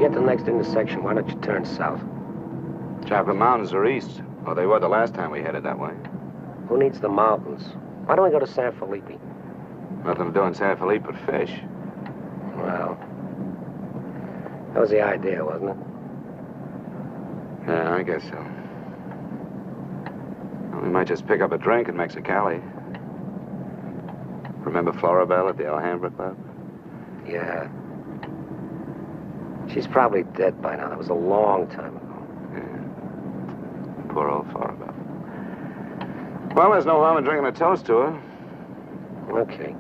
get to the next intersection, why don't you turn south? Chocolate Mountains are east. Well, they were the last time we headed that way. Who needs the mountains? Why don't we go to San Felipe? Nothing to do in San Felipe but fish. Well, that was the idea, wasn't it? Yeah, I guess so. Well, we might just pick up a drink in Mexicali. Remember Floribel at the Alhambra Club? Yeah. She's probably dead by now. That was a long time ago. Yeah. Poor old Floribel. Well, there's no harm in drinking a toast to her. Okay.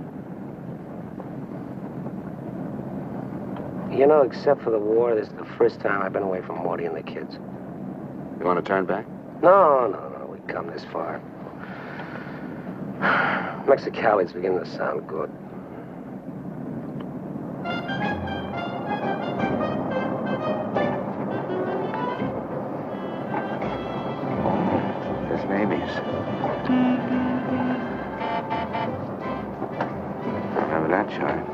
You know, except for the war, this is the first time I've been away from Morty and the kids. You want to turn back? No. We've come this far. Mexicali's beginning to sound good. There's babies. Remember that chime?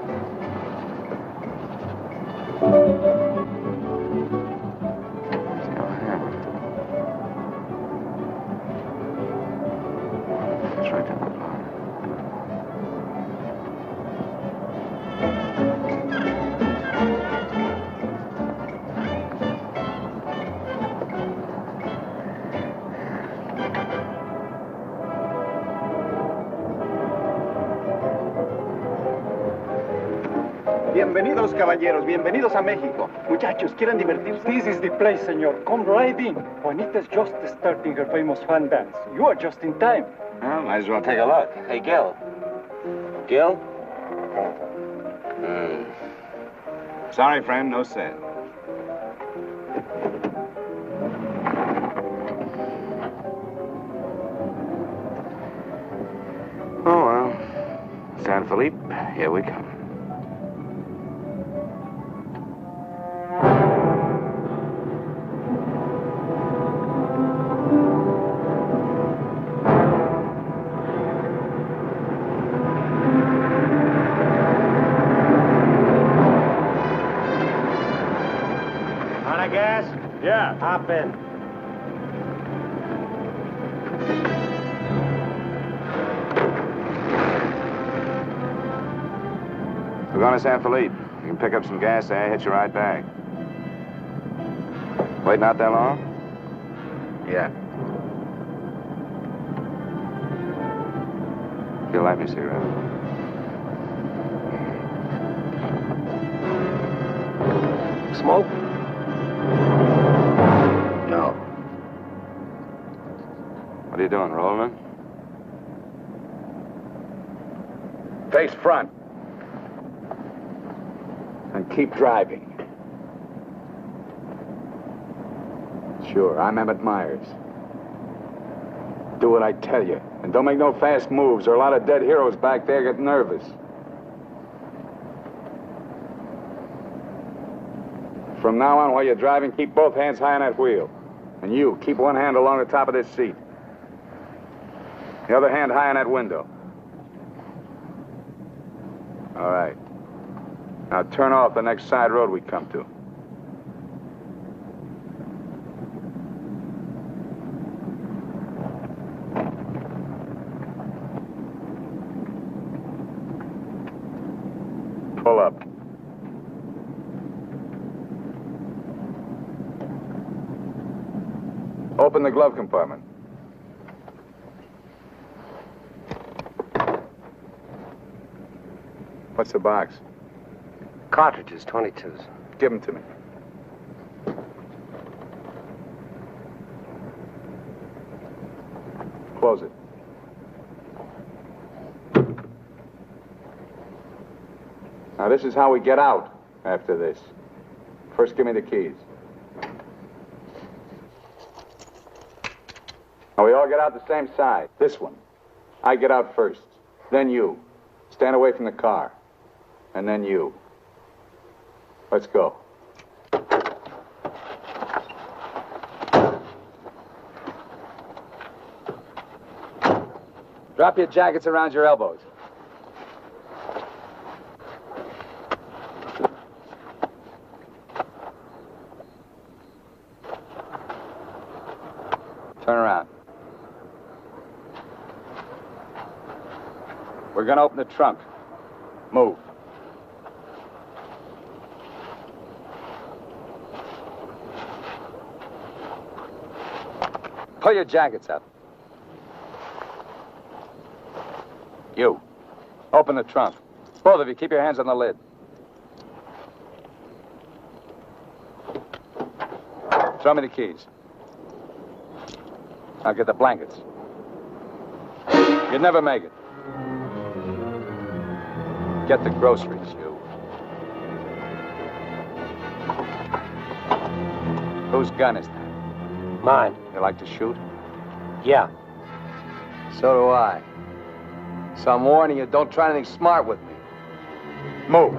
It's right down the block. Bienvenidos, caballeros. Bienvenidos a México. Muchachos, ¿quieren divertirse? This is the place, senor. Come right in. Juanita's just starting her famous fan dance. You are just in time. Well, might as well take a look. Hey, Gil. Gil? Sorry, friend, no sale. Oh, well. San Felipe, here we come. Yeah. Hop in. We're going to San Felipe. You can pick up some gas there, hitch a ride back. Waiting out that long? Yeah. You'll light me a cigarette. Smoke? No. What are you doing, rolling? Face front. And keep driving. Sure, I'm Emmett Myers. Do what I tell you. And don't make no fast moves, or a lot of dead heroes back there get nervous. From now on, while you're driving, keep both hands high on that wheel. And you, keep one hand along the top of this seat. The other hand high on that window. All right. Now turn off the next side road we come to. Pull up. Open the glove compartment. What's the box? Cartridges, 22s. Give them to me. Close it. Now, this is how we get out after this. First, give me the keys. Now, we all get out the same side. This one. I get out first. Then you. Stand away from the car. And then you. Let's go. Drop your jackets around your elbows. We're gonna open the trunk. Move. Pull your jackets up. You. Open the trunk. Both of you, keep your hands on the lid. Throw me the keys. I'll get the blankets. You'd never make it. Get the groceries, you. Whose gun is that? Mine. You like to shoot? Yeah. So do I. So I'm warning you, don't try anything smart with me. Move.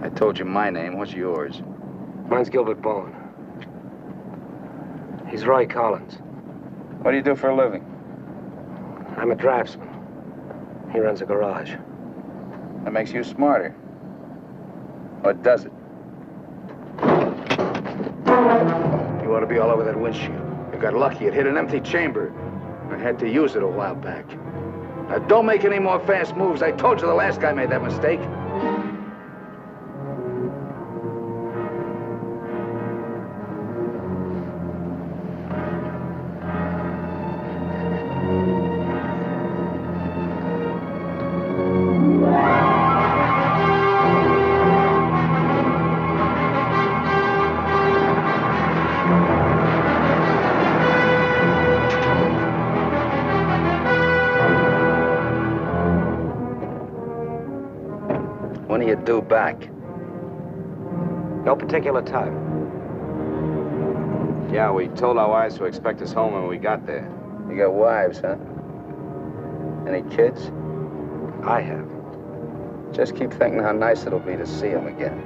I told you my name. What's yours? Mine's Gilbert Bowen. He's Roy Collins. What do you do for a living? I'm a draftsman. He runs a garage. That makes you smarter. Or does it? You ought to be all over that windshield. You got lucky. It hit an empty chamber. I had to use it a while back. Now, don't make any more fast moves. I told you the last guy made that mistake. When are you due back? No particular time. Yeah, we told our wives to expect us home when we got there. You got wives, huh? Any kids? I have. Just keep thinking how nice it'll be to see them again.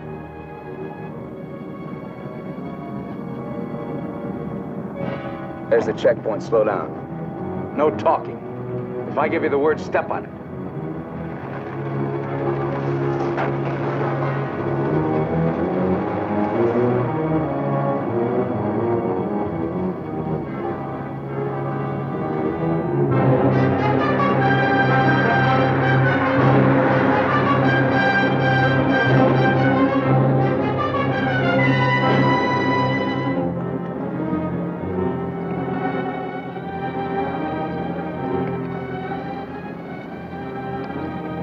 There's the checkpoint. Slow down. No talking. If I give you the word, step on it.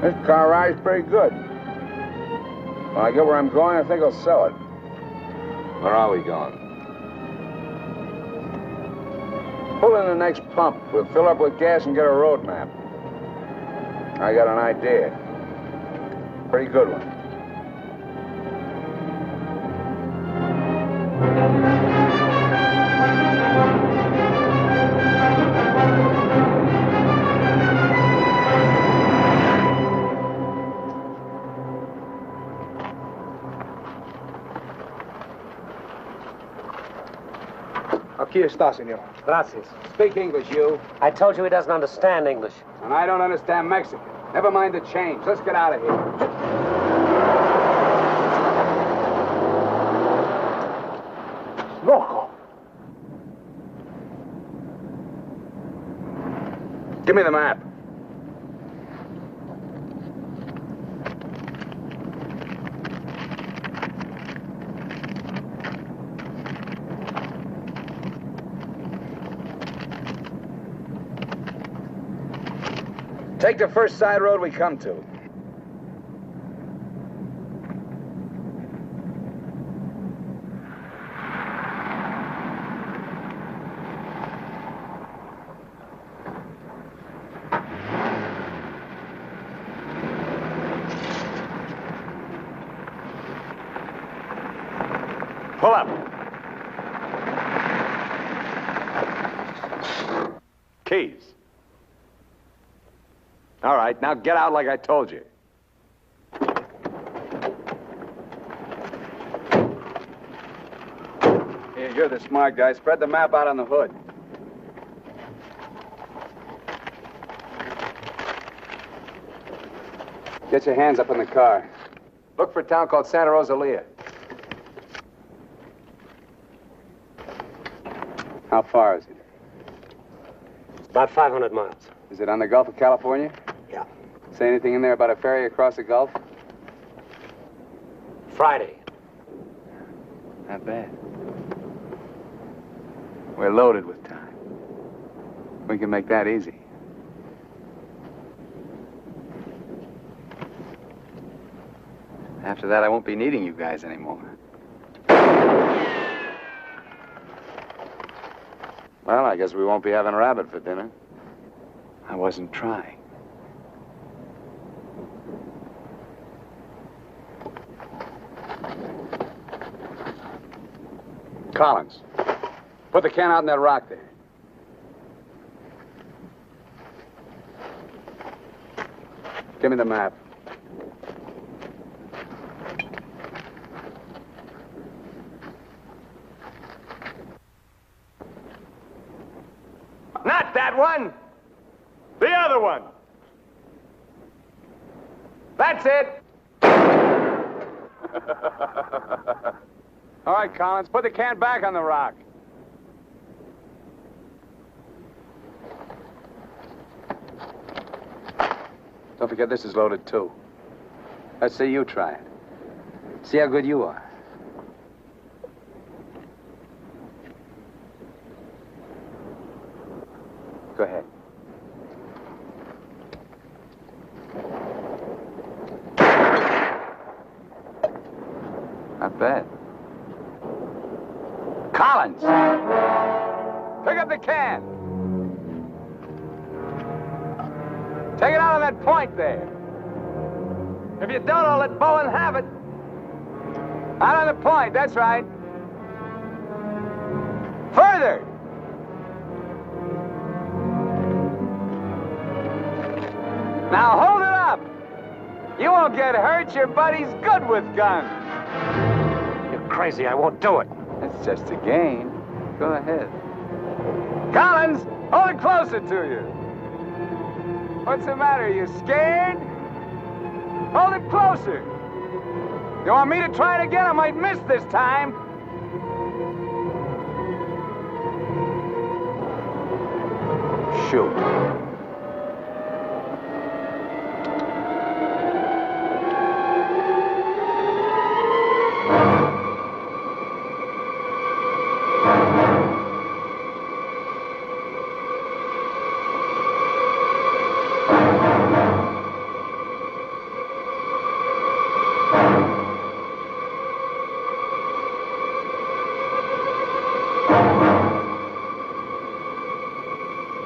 This car ride's pretty good. When I get where I'm going, I think I'll sell it. Where are we going? Pull in the next pump. We'll fill up with gas and get a road map. I got an idea. Pretty good one. Aquí está, señor. Gracias. Speak English, you. I told you he doesn't understand English. And I don't understand Mexican. Never mind the change. Let's get out of here. Loco. Give me the map. Take the first side road we come to. Pull up. Keys. All right, now get out like I told you. Here, you're the smart guy. Spread the map out on the hood. Get your hands up in the car. Look for a town called Santa Rosalia. How far is it? About 500 miles. Is it on the Gulf of California? Yeah. Say anything in there about a ferry across the Gulf? Friday. Not bad. We're loaded with time. We can make that easy. After that, I won't be needing you guys anymore. Well, I guess we won't be having rabbit for dinner. I wasn't trying. Collins, put the can out in that rock there. Give me the map. Not that one. The other one. That's it. All right, Collins, put the can back on the rock. Don't forget this is loaded, too. Let's see you try it. See how good you are. Go ahead. Not bad. Collins! Pick up the can! Take it out on that point there. If you don't, I'll let Bowen have it. Out on the point, that's right. Further! Now hold it up! You won't get hurt, your buddy's good with guns. You're crazy, I won't do it. It's just a game. Go ahead. Collins, hold it closer to you. What's the matter? You scared? Hold it closer. You want me to try it again? I might miss this time. Shoot.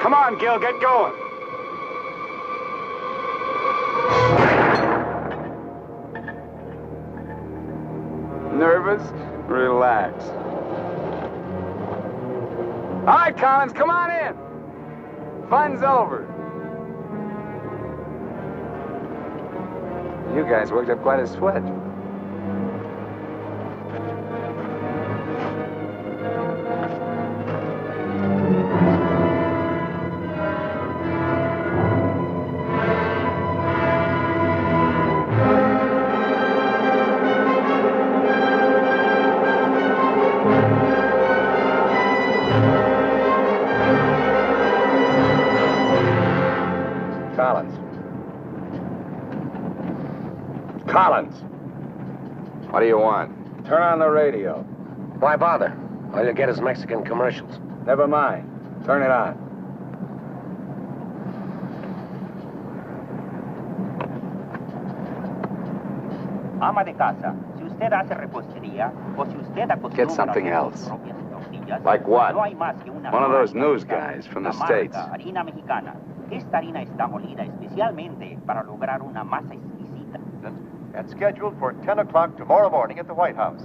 Come on, Gil, get going. Nervous? Relax. All right, Collins, come on in. Fun's over. You guys worked up quite a sweat. Collins. What do you want? Turn on the radio. Why bother? All you'll get is Mexican commercials. Never mind. Turn it on. Ama de casa, si usted hace repostería o si usted acostumbra Get something a else. sus propias tortillas, Like what? no hay más que una One of those marca news única, guys from the la marca States. harina mexicana. Esta harina está molida especialmente para lograr una masa exquisita. And scheduled for 10 o'clock tomorrow morning at the White House.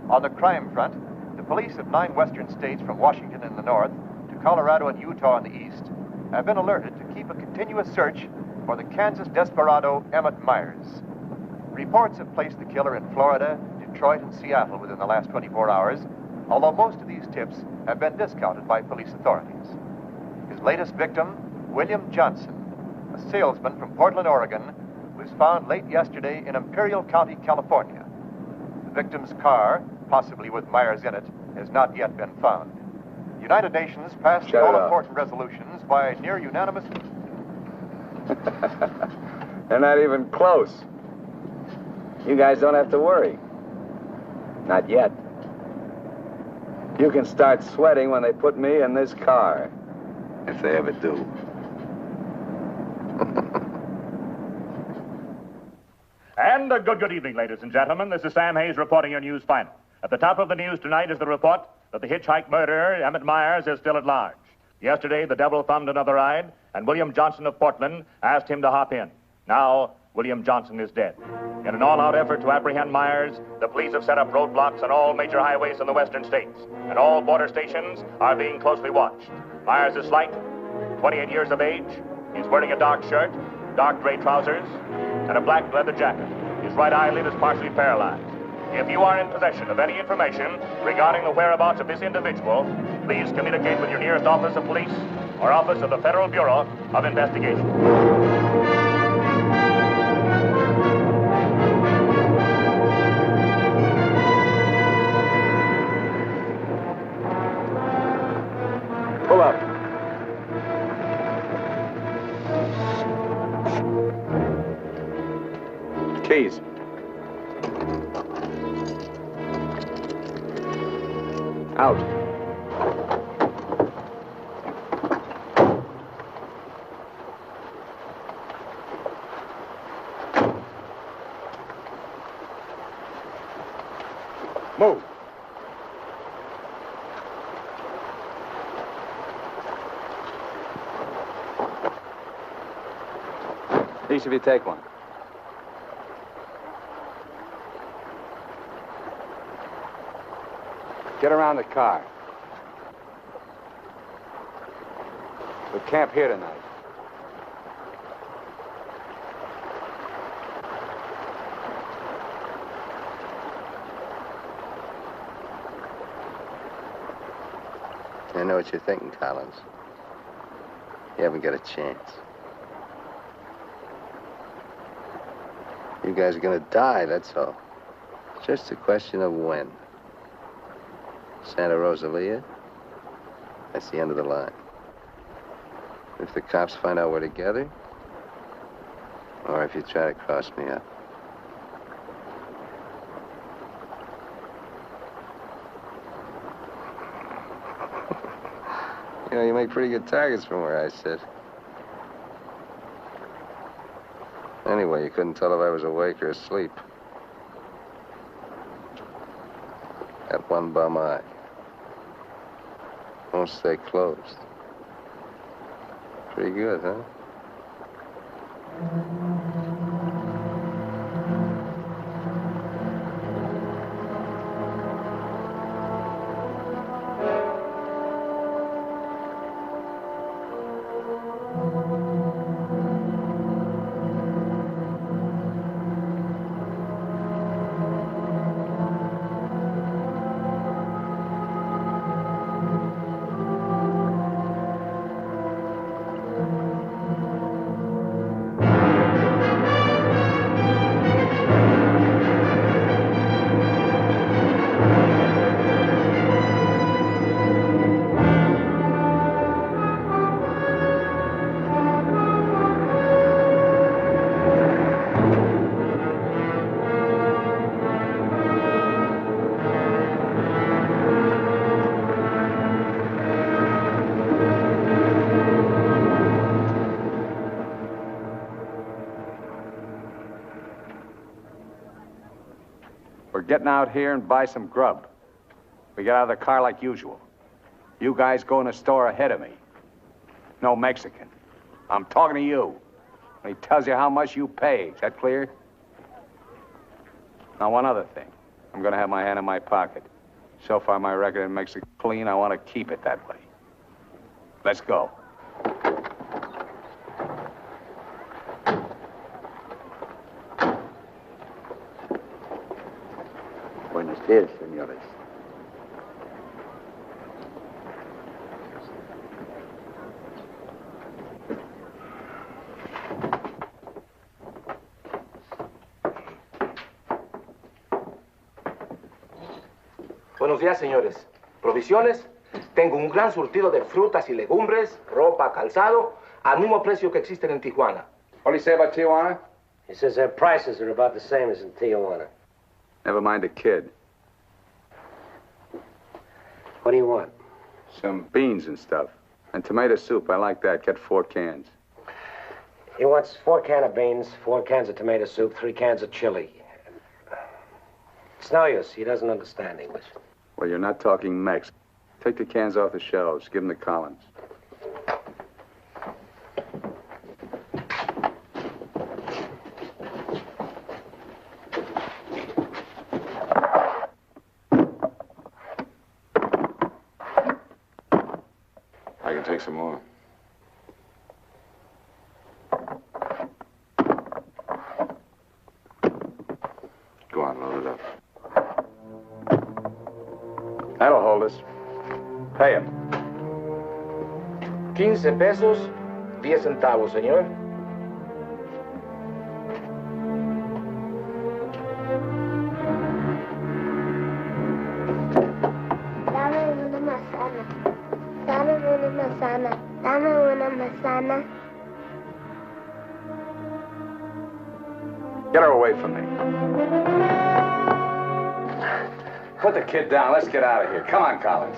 On the crime front, the police of 9 western states from Washington in the north to Colorado and Utah in the east have been alerted to keep a continuous search for the Kansas desperado Emmett Myers. Reports have placed the killer in Florida, Detroit, and Seattle within the last 24 hours, although most of these tips have been discounted by police authorities. His latest victim, William Johnson, a salesman from Portland, Oregon, was found late yesterday in Imperial County, California. The victim's car, possibly with Myers in it, has not yet been found. The United Nations passed Shut it off. all-important resolutions by near unanimous... They're not even close. You guys don't have to worry. Not yet. You can start sweating when they put me in this car. If they ever do. And a good evening, ladies and gentlemen. This is Sam Hayes reporting your news final. At the top of the news tonight is the report that the hitchhike murderer, Emmett Myers, is still at large. Yesterday, the devil thumbed another ride, and William Johnson of Portland asked him to hop in. Now, William Johnson is dead. In an all-out effort to apprehend Myers, the police have set up roadblocks on all major highways in the western states, and all border stations are being closely watched. Myers is slight, 28 years of age. He's wearing a dark shirt, dark gray trousers, and a black leather jacket. His right eyelid is partially paralyzed. If you are in possession of any information regarding the whereabouts of this individual, please communicate with your nearest office of police or office of the Federal Bureau of Investigation. Pull up. Keys. Out. Move. Each of you take one. Get around the car. We camp here tonight. I know what you're thinking, Collins. You haven't got a chance. You guys are gonna die, that's all. Just a question of when. Santa Rosalia, that's the end of the line. If the cops find out we're together, or if you try to cross me up. You know, you make pretty good targets from where I sit. Anyway, you couldn't tell if I was awake or asleep. Got one bum eye. Won't stay closed. Pretty good, huh? We're getting out here and buy some grub. We get out of the car like usual. You guys go in the store ahead of me. No Mexican. I'm talking to you. And he tells you how much you pay. Is that clear? Now, one other thing. I'm gonna have my hand in my pocket. So far, my record makes it clean. I want to keep it that way. Let's go. Buenos días, señores. Buenos días, señores. ¿Provisiones? Tengo un gran surtido de frutas y legumbres, ropa, calzado, al mismo precio que existen en Tijuana. What do you say about Tijuana? He says their prices are about the same as in Tijuana. Never mind the kid. What do you want? Some beans and stuff. And tomato soup. I like that. Get 4 cans. He wants 4 cans of beans, 4 cans of tomato soup, 3 cans of chili. It's no use. He doesn't understand English. Well, you're not talking Mex. Take the cans off the shelves. Give them to Collins. I can take some more. Go on, load it up. That'll hold us. Pay him. 15 pesos, 10 centavos, señor. Dame una manzana. Dame una manzana. Dame una manzana. Get her away from me. Put the kid down. Let's get out of here. Come on, Collins.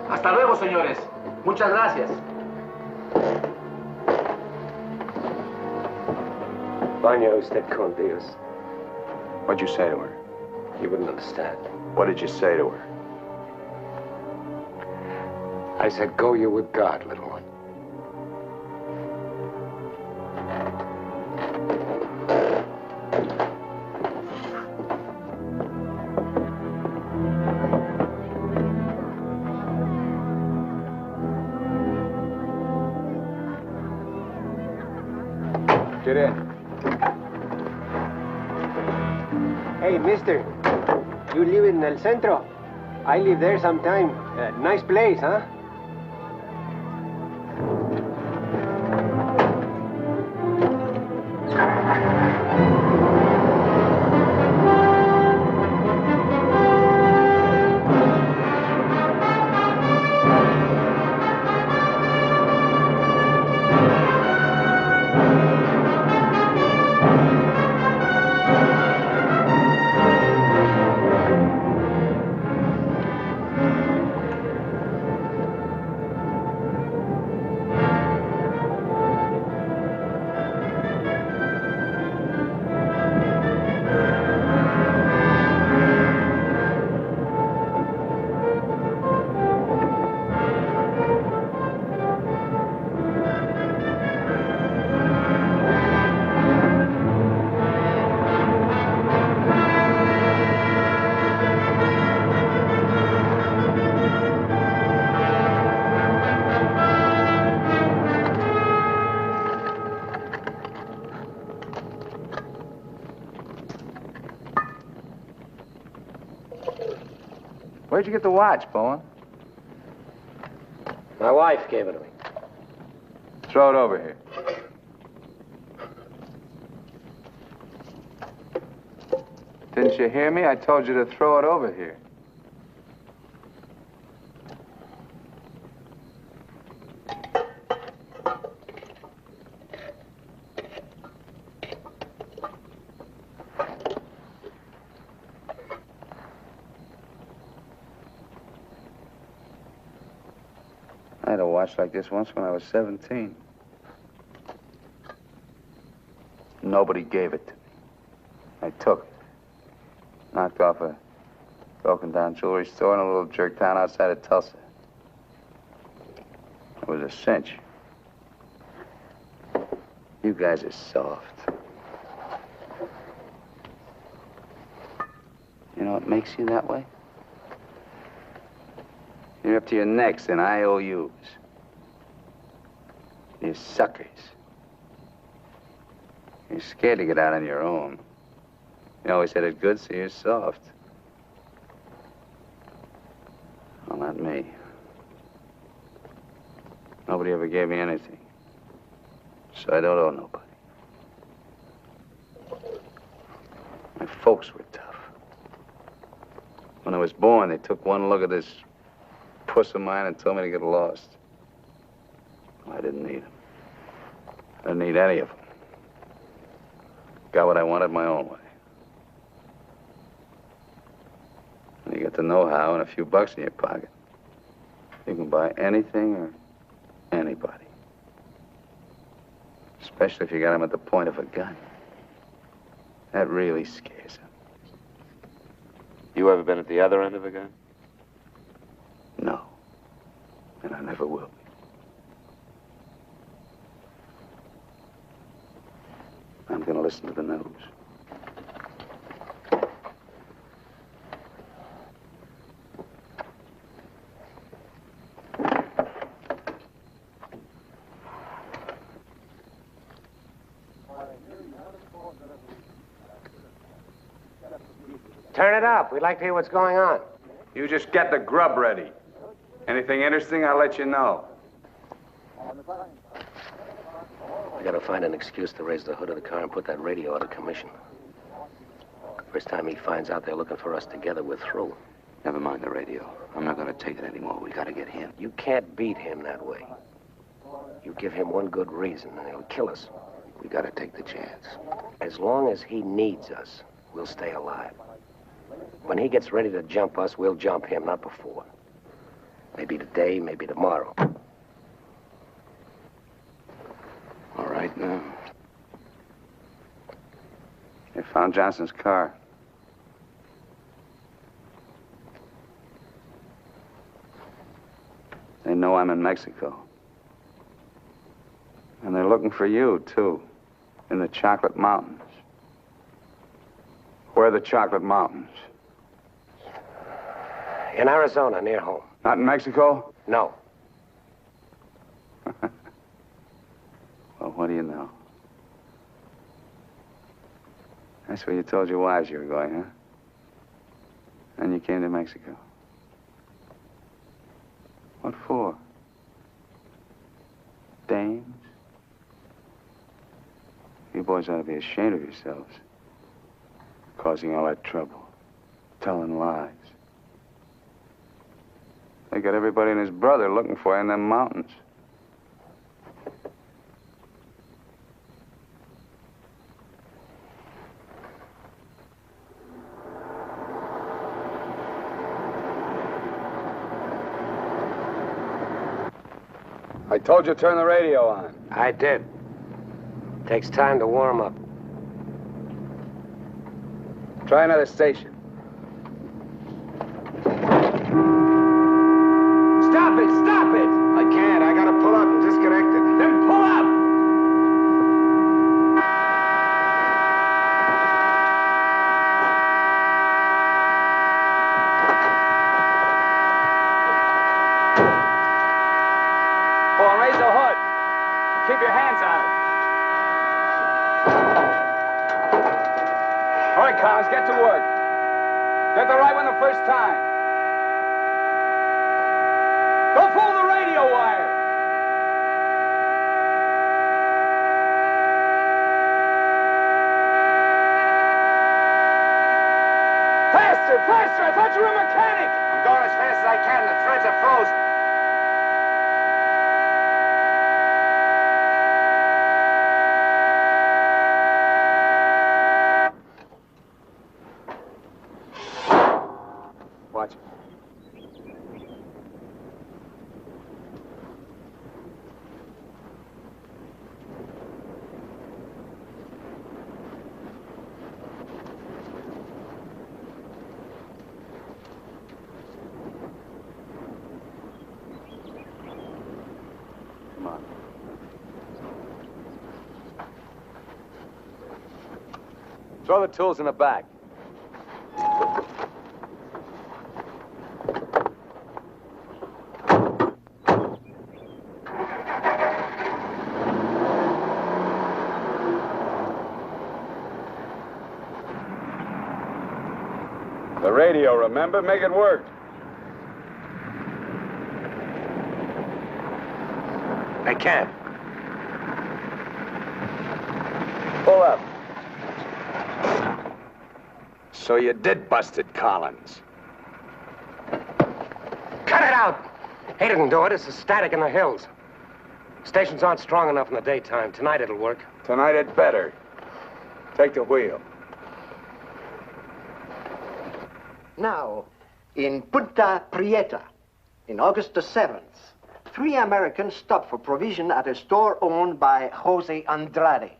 Hasta luego, señores. Muchas gracias. Vaya usted con Dios. What'd you say to her? You wouldn't understand. What did you say to her? I said, go you with God, little one. Get in. Hey, mister. You live in El Centro? I live there sometime. Nice place, huh? Where'd you get the watch, Bowen? My wife gave it to me. Throw it over here. Didn't you hear me? I told you to throw it over here. I had a watch like this once when I was 17. Nobody gave it to me. I took it. Knocked off a broken-down jewelry store in a little jerk town outside of Tulsa. It was a cinch. You guys are soft. You know what makes you that way? You're up to your necks in IOUs. You're suckers. You're scared to get out on your own. You always had it good, so you're soft. Well, not me. Nobody ever gave me anything. So I don't owe nobody. My folks were tough. When I was born, they took one look at this puss of mine and told me to get lost. Well, I didn't need them. I didn't need any of them. Got what I wanted my own way. When you get the know-how and a few bucks in your pocket, you can buy anything or anybody. Especially if you got them at the point of a gun. That really scares them. You ever been at the other end of a gun? No. And I never will be. I'm gonna listen to the news. Turn it up. We'd like to hear what's going on. You just get the grub ready. Anything interesting, I'll let you know. I gotta find an excuse to raise the hood of the car and put that radio out of commission. First time he finds out they're looking for us together, we're through. Never mind the radio. I'm not gonna take it anymore. We gotta get him. You can't beat him that way. You give him one good reason, and he'll kill us. We gotta take the chance. As long as he needs us, we'll stay alive. When he gets ready to jump us, we'll jump him, not before. Maybe today, maybe tomorrow. All right, now. They found Johnson's car. They know I'm in Mexico. And they're looking for you, too, in the Chocolate Mountains. Where are the Chocolate Mountains? In Arizona, near home. Not in Mexico? No. Well, what do you know? That's where you told your wives you were going, huh? And you came to Mexico. What for? Dames? You boys ought to be ashamed of yourselves. Causing all that trouble. Telling lies. They got everybody and his brother looking for you in them mountains. I told you to turn the radio on. I did. Takes time to warm up. Try another station. Stop it! Stop it! I can't. I gotta pull up and disconnect it. Then pull up! Go on, raise the hood. Keep your hands on it. All right, Collins, get to work. Get the right one the first time. Don't fool the radio wire. Faster, faster! I thought you were a mechanic. I'm going as fast as I can. The threads are frozen. Watch it. Come on. Throw the tools in the back. The radio, remember? Make it work. I can't. Pull up. So you did bust it, Collins. Cut it out! He didn't do it. It's the static in the hills. Stations aren't strong enough in the daytime. Tonight it'll work. Tonight it better. Take the wheel. Now, in Punta Prieta, in August the 7th, 3 Americans stopped for provision at a store owned by Jose Andrade.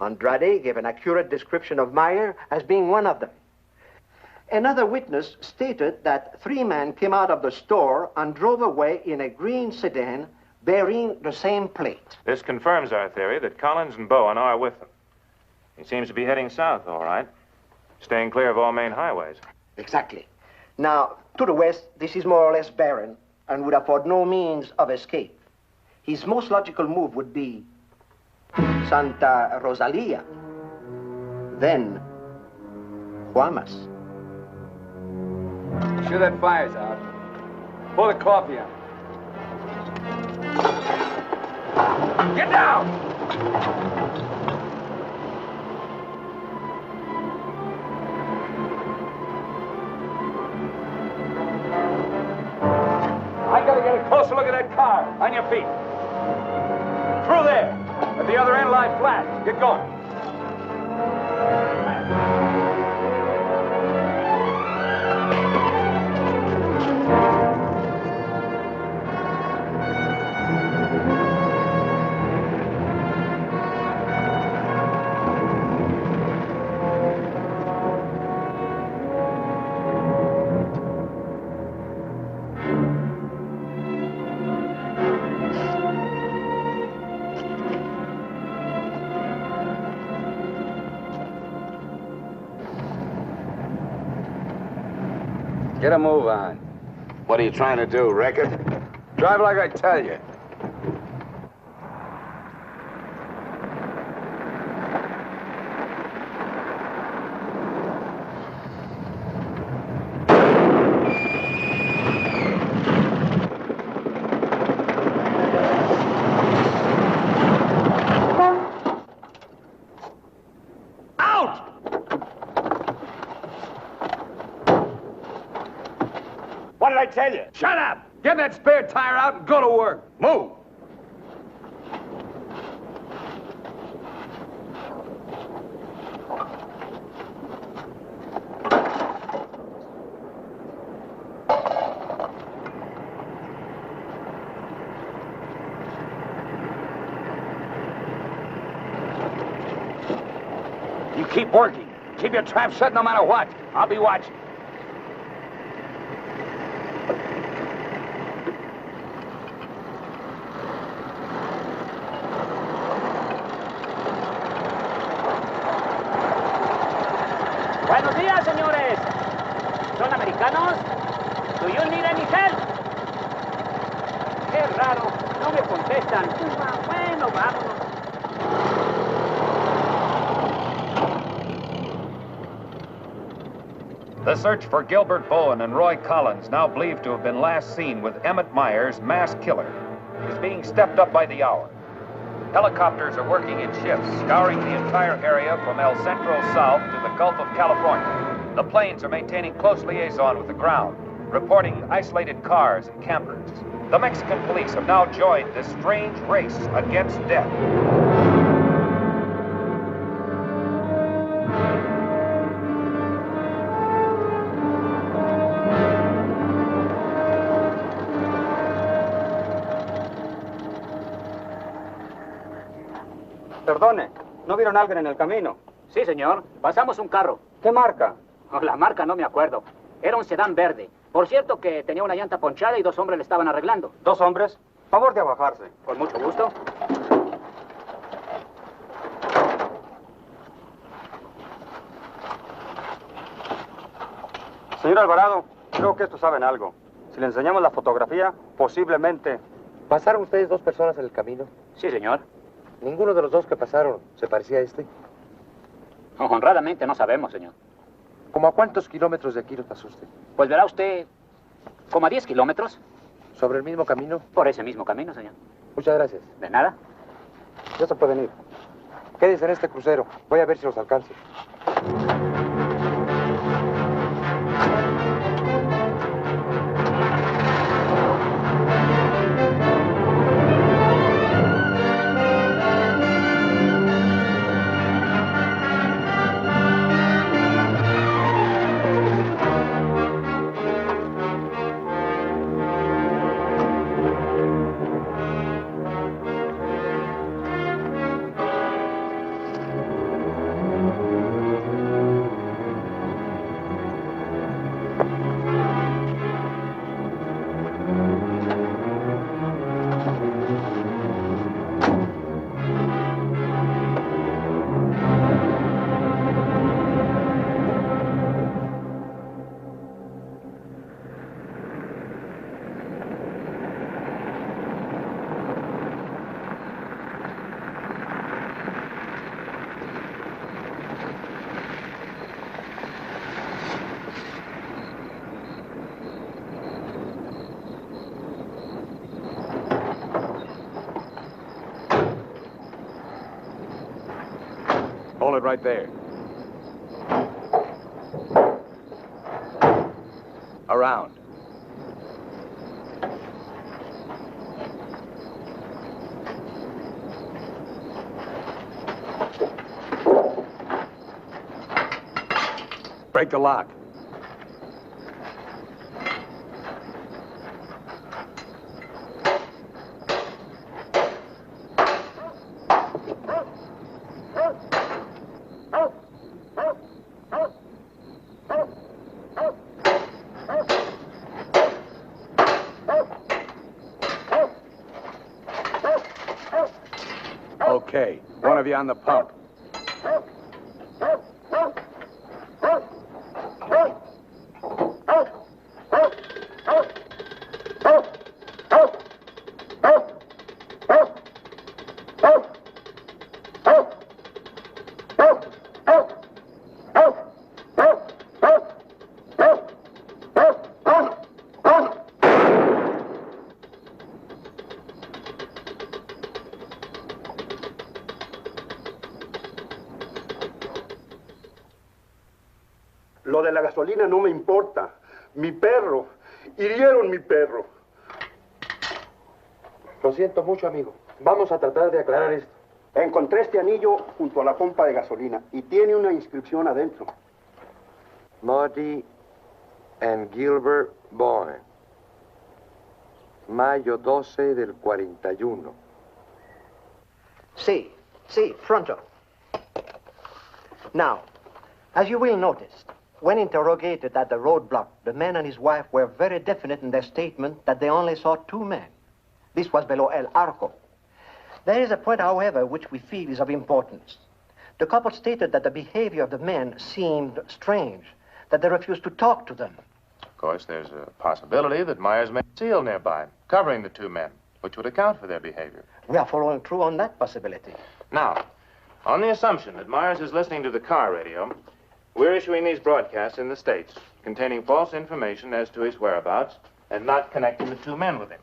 Andrade gave an accurate description of Meyer as being one of them. Another witness stated that 3 men came out of the store and drove away in a green sedan bearing the same plate. This confirms our theory that Collins and Bowen are with them. He seems to be heading south, all right, staying clear of all main highways. Exactly. Now, to the west, this is more or less barren and would afford no means of escape. His most logical move would be Santa Rosalia, then Guamas. Sure that fire's out. Pour the coffee on. Get down! I gotta get a closer look at that car. On your feet. Through there. At the other end, lie flat. Get going. Get a move on. What are you trying to do, wreck it? Drive like I tell you. What did I tell you? Shut up! Get that spare tire out and go to work. Move! You keep working. Keep your trap shut no matter what. I'll be watching. Buenos días, señores. ¿Son americanos? Do you need any help? Qué raro, no me contestan. Bueno, vámonos. The search for Gilbert Bowen and Roy Collins, now believed to have been last seen with Emmett Myers, mass killer, is being stepped up by the hour. Helicopters are working in shifts, scouring the entire area from El Centro south to the Gulf of California. The planes are maintaining close liaison with the ground, reporting isolated cars and campers. The Mexican police have now joined this strange race against death. Perdone, ¿no vieron a alguien en el camino? Sí, señor. Pasamos un carro. ¿Qué marca? Oh, la marca no me acuerdo. Era un sedán verde. Por cierto que tenía una llanta ponchada y 2 hombres le estaban arreglando. ¿2 hombres? Favor de abajarse. Con mucho gusto. Señor Alvarado, creo que estos saben algo. Si le enseñamos la fotografía, posiblemente... ¿Pasaron ustedes 2 personas en el camino? Sí, señor. ¿Ninguno de los 2 que pasaron se parecía a este? Honradamente no sabemos, señor. ¿Cómo a cuántos kilómetros de aquí nos pasó usted? Pues verá usted, como a 10 kilómetros. ¿Sobre el mismo camino? Por ese mismo camino, señor. Muchas gracias. De nada. Ya se pueden ir. Quédense en este crucero. Voy a ver si los alcanzo. Hold it right there. Around. Break the lock. Okay, one of you on the pump. Lo de la gasolina no me importa. Mi perro. Hirieron mi perro. Lo siento mucho, amigo. Vamos a tratar de aclarar esto. Encontré este anillo junto a la pompa de gasolina y tiene una inscripción adentro. Marty and Gilbert Bowen. Mayo 12 del 41. Sí, pronto. Now, as you will notice, when interrogated at the roadblock, the man and his wife were very definite in their statement that they only saw two men. This was below El Arco. There is a point, however, which we feel is of importance. The couple stated that the behavior of the men seemed strange, that they refused to talk to them. Of course, there's a possibility that Myers may have a seal nearby, covering the two men, which would account for their behavior. We are following through on that possibility. Now, on the assumption that Myers is listening to the car radio, we're issuing these broadcasts in the States, containing false information as to his whereabouts and not connecting the two men with him.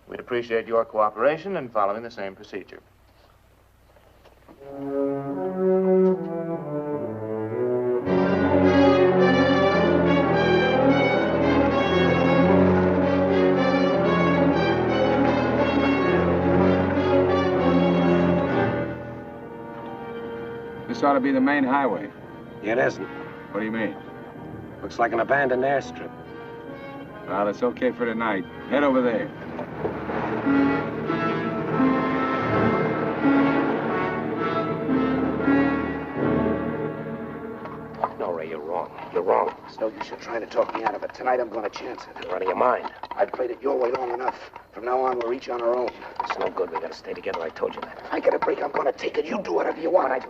We'd appreciate your cooperation in following the same procedure. This ought to be the main highway. It isn't. What do you mean? Looks like an abandoned airstrip. Well, it's okay for tonight. Head over there. No, Ray, you're wrong. You're wrong. It's no use you trying to talk me out of it. Tonight, I'm going to chance it. You're out of your mind. I've played it your way long enough. From now on, we're each on our own. It's no good. We got to stay together. I told you that. If I get a break, I'm going to take it. You do whatever you want.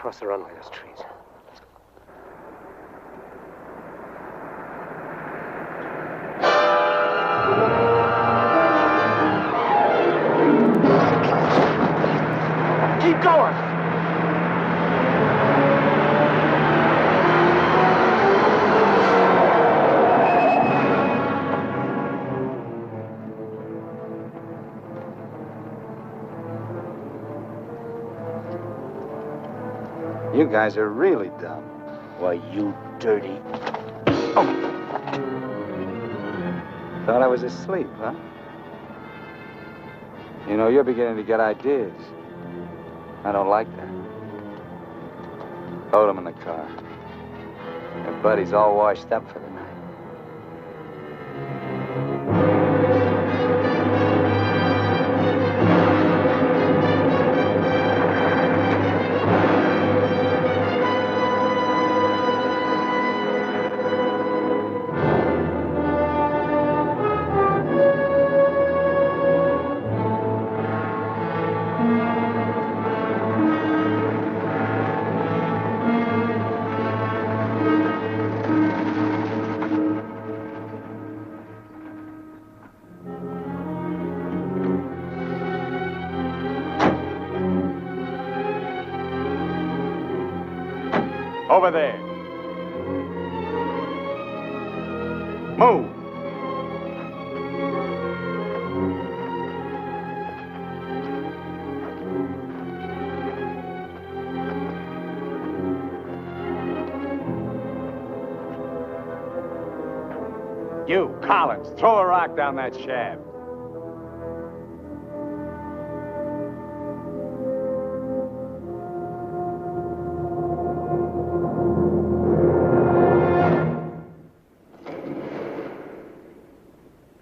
across the runway, those trees. Keep going! You guys are really dumb. Why, you dirty... Thought I was asleep, huh? You know, you're beginning to get ideas. I don't like that. Hold him in the car. Your buddy's all washed up for the night. Over there. Move. You, Collins, throw a rock down that shaft.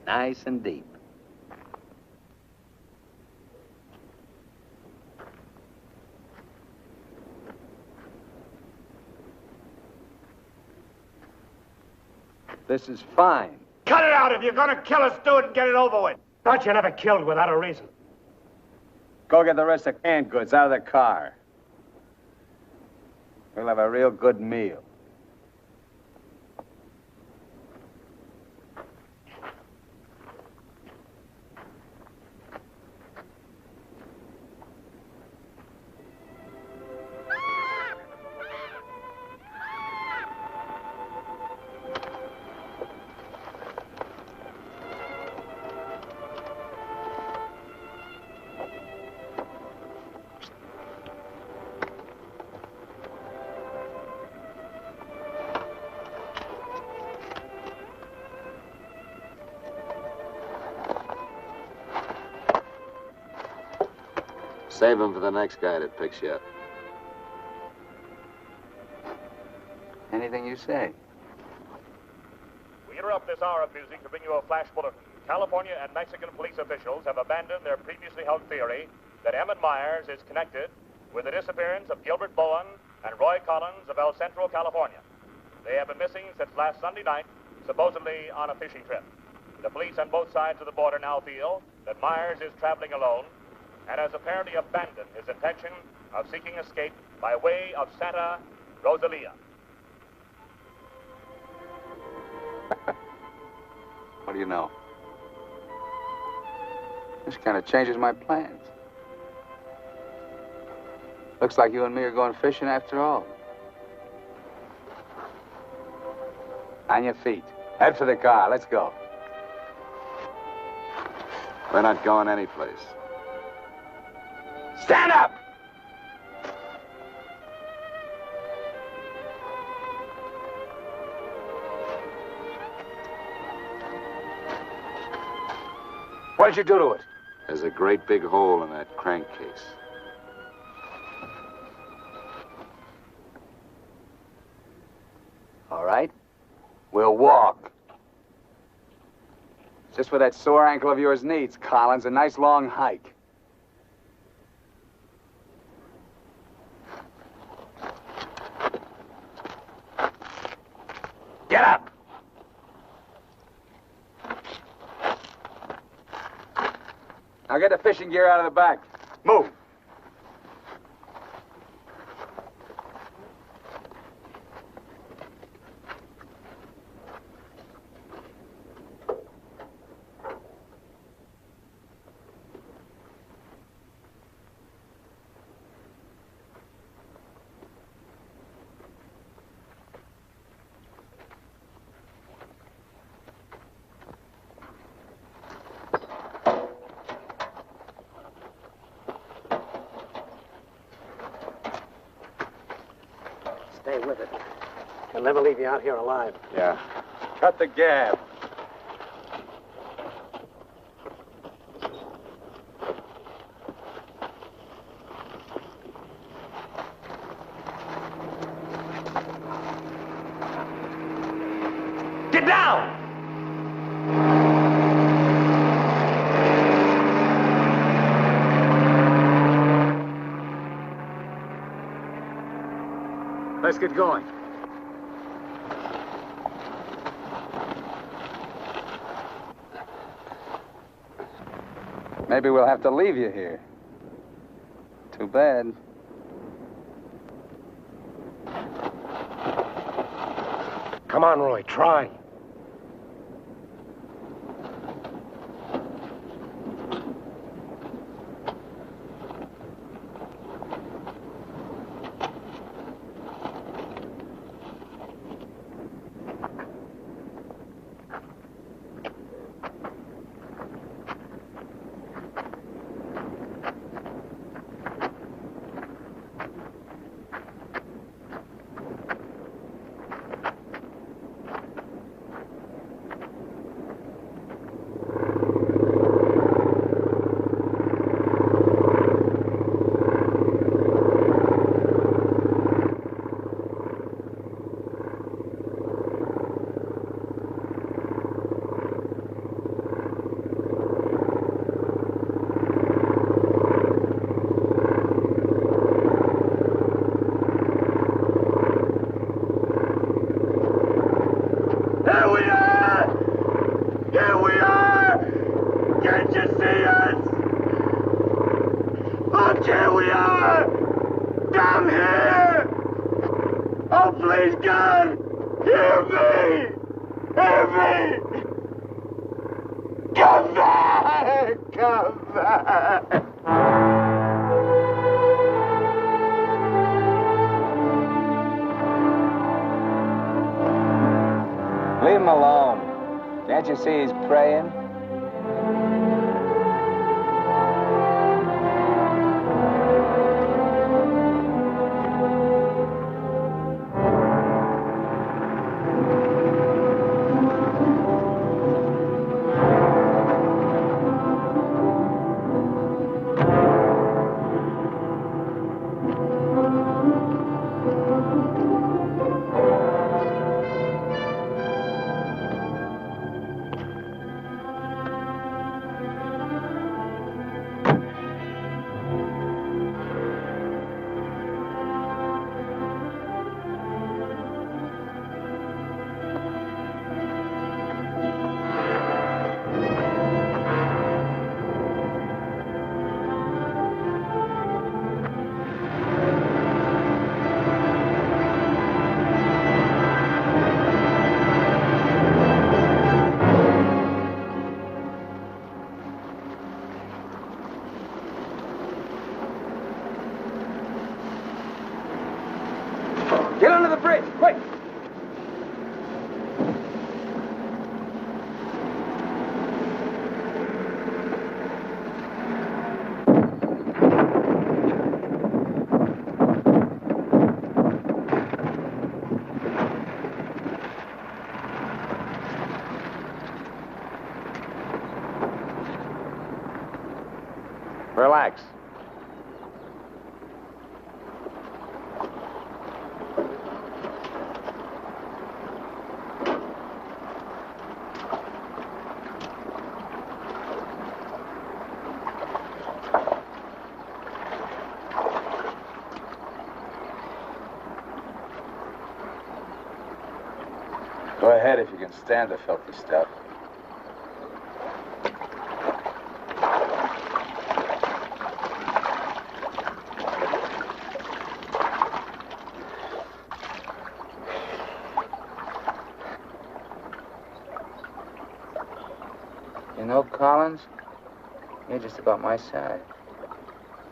Nice and deep. This is fine. Cut it out. If you're gonna kill us, do it and get it over with. Thought you never killed without a reason. Go get the rest of canned goods out of the car. We'll have a real good meal. Save him for the next guy that picks you up. Anything you say. We interrupt this hour of music to bring you a flash bulletin. California and Mexican police officials have abandoned their previously held theory that Emmett Myers is connected with the disappearance of Gilbert Bowen and Roy Collins of El Centro, California. They have been missing since last Sunday night, supposedly on a fishing trip. The police on both sides of the border now feel that Myers is traveling alone and has apparently abandoned his intention of seeking escape by way of Santa Rosalia. What do you know? This kind of changes my plans. Looks like you and me are going fishing after all. On your feet. Head for the car. Let's go. We're not going anyplace. Stand up! What did you do to it? There's a great big hole in that crankcase. All right. We'll walk. Just what that sore ankle of yours needs, Collins. A nice long hike. Get up! Now get the fishing gear out of the back. Move. stay with it. He'll never leave you out here alive. Yeah. Cut the gab. Get down! Let's get going. Maybe we'll have to leave you here. Too bad. Come on, Roy, try. Leave him alone. Can't you see he's praying? Get under the bridge, quick! Relax. Go ahead if you can stand the filthy stuff. You know, Collins, you're just about my size.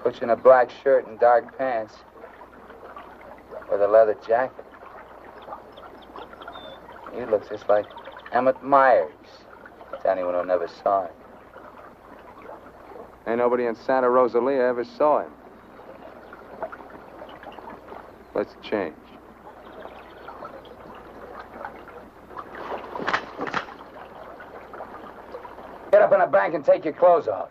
Put you in a black shirt and dark pants with a leather jacket. You look just like Emmett Myers, to anyone who never saw him. Ain't nobody in Santa Rosalia ever saw him. Let's change. in a bank and take your clothes off.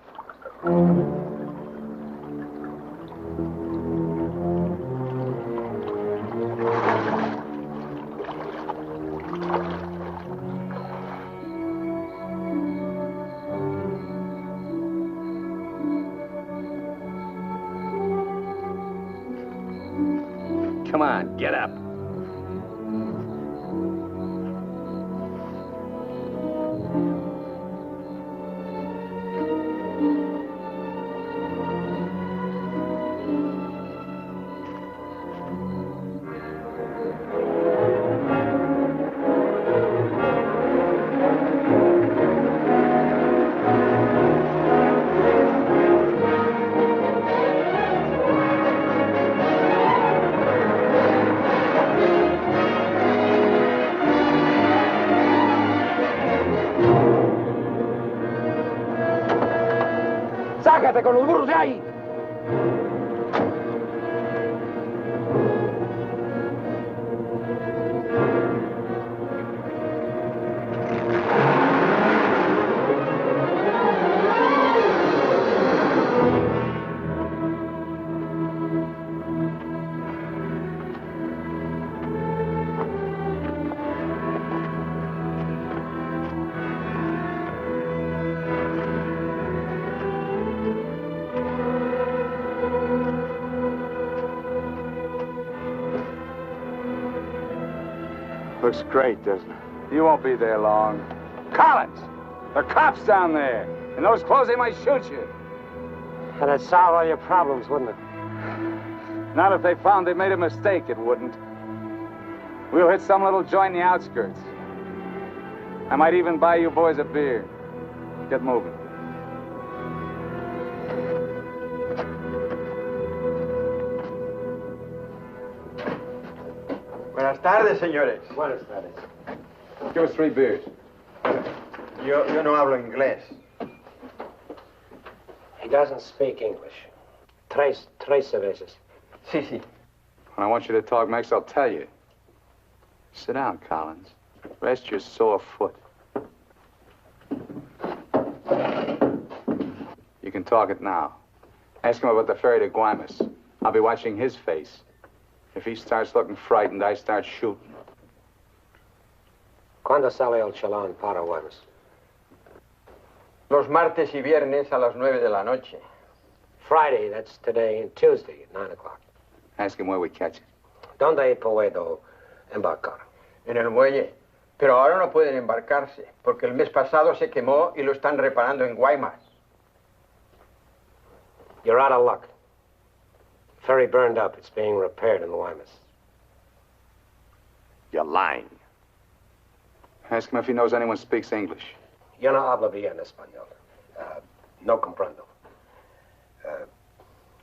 Come on, get up. ¡Sácate con los burros de ahí! Looks great, doesn't it? You won't be there long. Collins! There are cops down there. In those clothes, they might shoot you. That'd solve all your problems, wouldn't it? Not if they found they made a mistake, it wouldn't. We'll hit some little joint in the outskirts. I might even buy you boys a beer. Get moving. Buenas tardes, señores. Buenas tardes. Give us 3 beers. Yo no hablo inglés. He doesn't speak English. Tres cervezas. Sí, sí. When I want you to talk next, I'll tell you. Sit down, Collins. Rest your sore foot. You can talk it now. Ask him about the ferry to Guaymas. I'll be watching his face. If he starts looking frightened, I start shooting. ¿Cuándo sale el chalán para Guaymas? Los martes y viernes a las 9 de la noche. Friday, that's today, and Tuesday at 9 o'clock. Ask him where we catch it. ¿Dónde puedo embarcar? En el muelle. Pero ahora no pueden embarcarse, porque el mes pasado se quemó y lo están reparando en Guaymas. You're out of luck. Ferry burned up. It's being repaired in the Guaymas. You're lying. Ask him if he knows anyone speaks English. Yo no hablo bien español. No comprendo.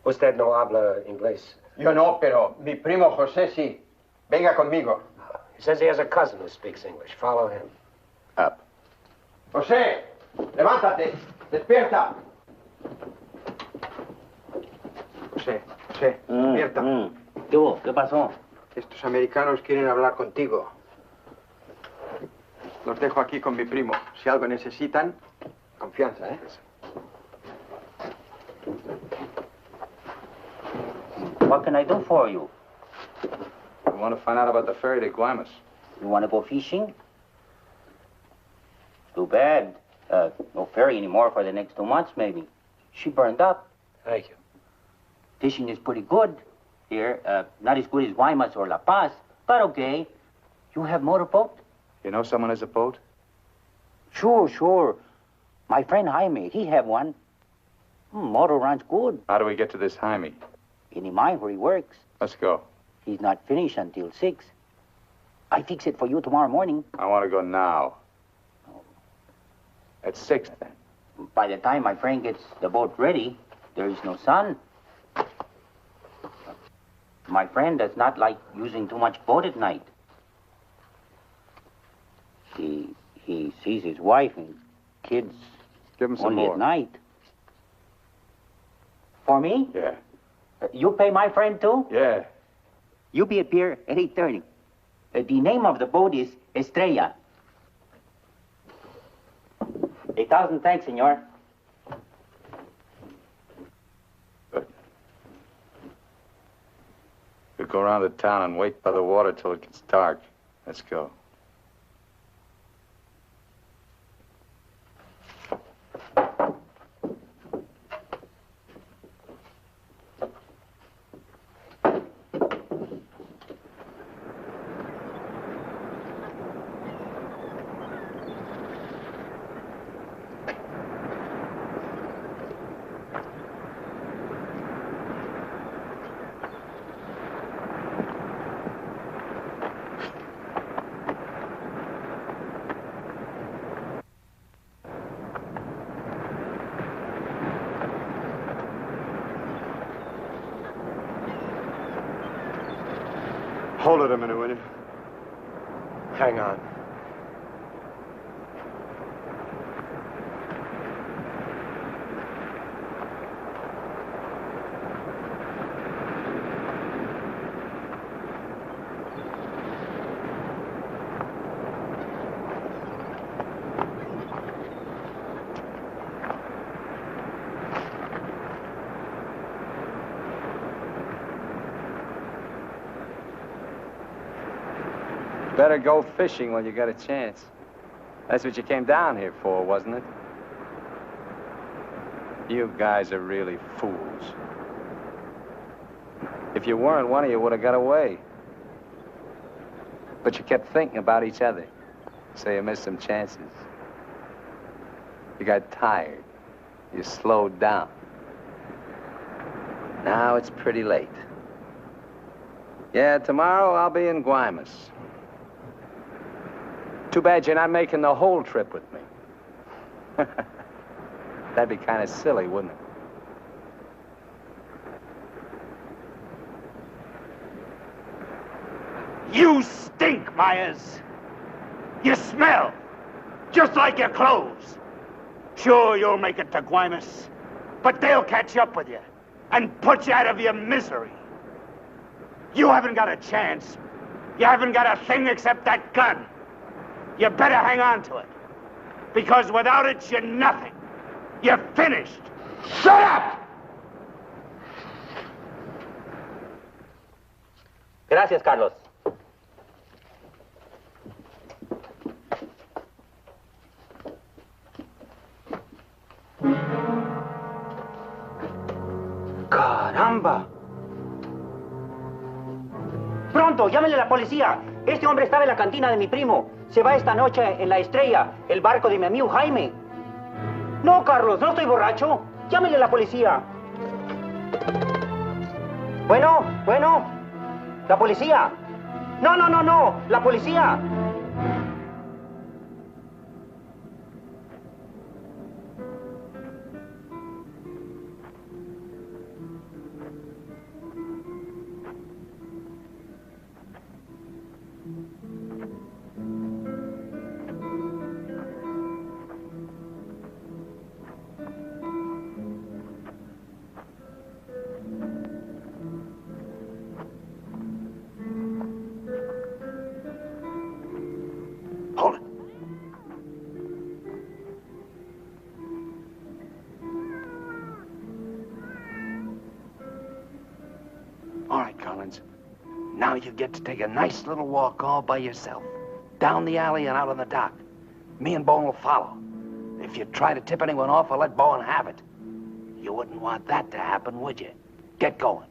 Usted no habla inglés. Yo no, pero mi primo José sí. Venga conmigo. He says he has a cousin who speaks English. Follow him. Up. José, levántate. Despierta. José, despierta. ¿Qué hubo? ¿Qué pasó? Estos americanos quieren hablar contigo. Los dejo aquí con mi primo. Si algo necesitan, confianza, ¿eh? What can I do for you? We want to find out about the ferry to Guaymas. You want to go fishing? Too bad. No ferry anymore for the next 2 months, maybe. She burned up. Thank you. Fishing is pretty good here. Not as good as Guaymas or La Paz, but okay. You have motorboat? You know someone has a boat? Sure. My friend Jaime, he have one. Motor runs good. How do we get to this Jaime? In the mine where he works. Let's go. He's not finished until 6. I fix it for you tomorrow morning. I want to go now. At 6, then. By the time my friend gets the boat ready, there is no sun. My friend does not like using too much boat at night. He sees his wife and kids Give him some only more. at night. For me? Yeah. You pay my friend too? Yeah. You be at pier at 8:30. The name of the boat is Estrella. 1,000 thanks, senor. Good. We'll go around the town and wait by the water till it gets dark. Let's go. Hold it a minute, will you? Hang on. Better go fishing when you got a chance. That's what you came down here for, wasn't it? You guys are really fools. If you weren't, one of you would have got away. But you kept thinking about each other, so you missed some chances. You got tired. You slowed down. Now it's pretty late. Yeah, tomorrow I'll be in Guaymas. Too bad you're not making the whole trip with me. That'd be kind of silly, wouldn't it? You stink, Myers. You smell, just like your clothes. Sure, you'll make it to Guaymas, but they'll catch up with you and put you out of your misery. You haven't got a chance. You haven't got a thing except that gun. You better hang on to it, because without it, you're nothing. You're finished. Shut up! Gracias, Carlos. ¡Caramba! Pronto, llámenle a la policía. Este hombre estaba en la cantina de mi primo. Se va esta noche en la Estrella, el barco de mi amigo Jaime. No, Carlos, no estoy borracho. Llámenle a la policía. Bueno, la policía. No, la policía. All right, Collins. Now you get to take a nice little walk all by yourself. Down the alley and out on the dock. Me and Bowen will follow. If you try to tip anyone off, I'll let Bowen have it. You wouldn't want that to happen, would you? Get going.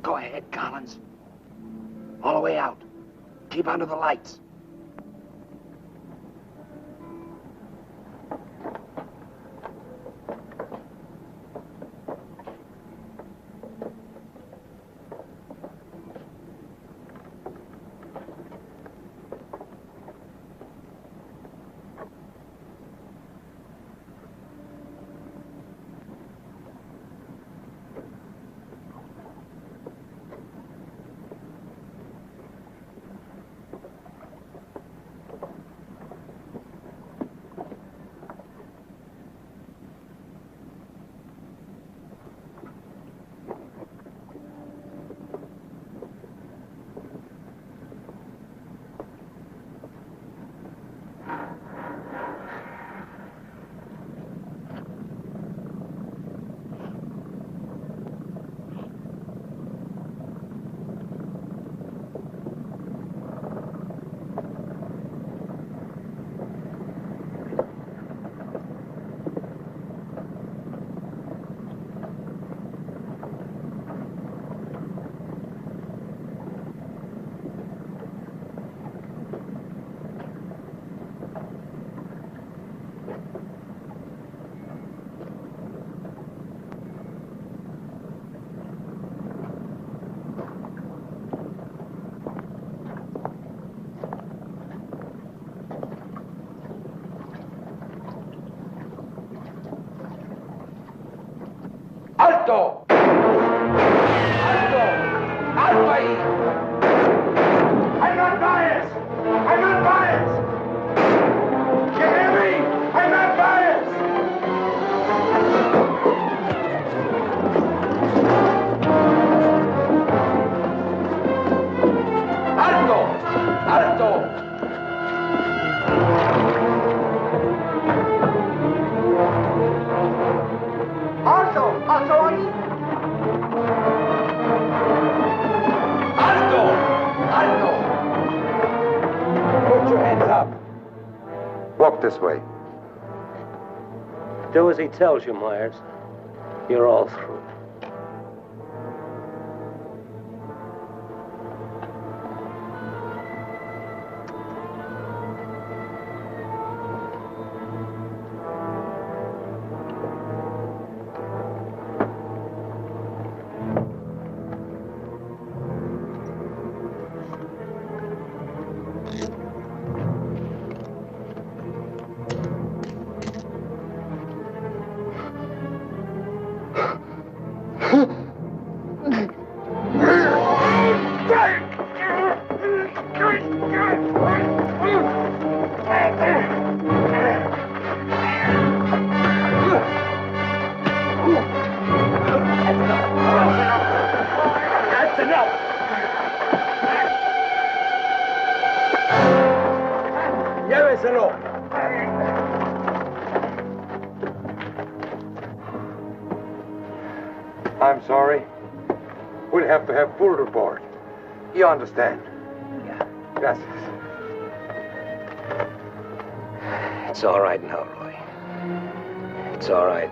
Go ahead, Collins. All the way out. Keep under the lights. ¡Alto! ¡Alto! ¡Alto ahí! I'm not biased! I'm not biased! You hear me? I'm not biased! ¡Alto! ¡Alto! Also ahí. ¡Alto! ¡Alto! Put your hands up. Walk this way. Do as he tells you, Myers. You're all through. I'm sorry. We'll have to have full report. You understand? Yeah. Gracias. It's all right now, Roy. It's all right.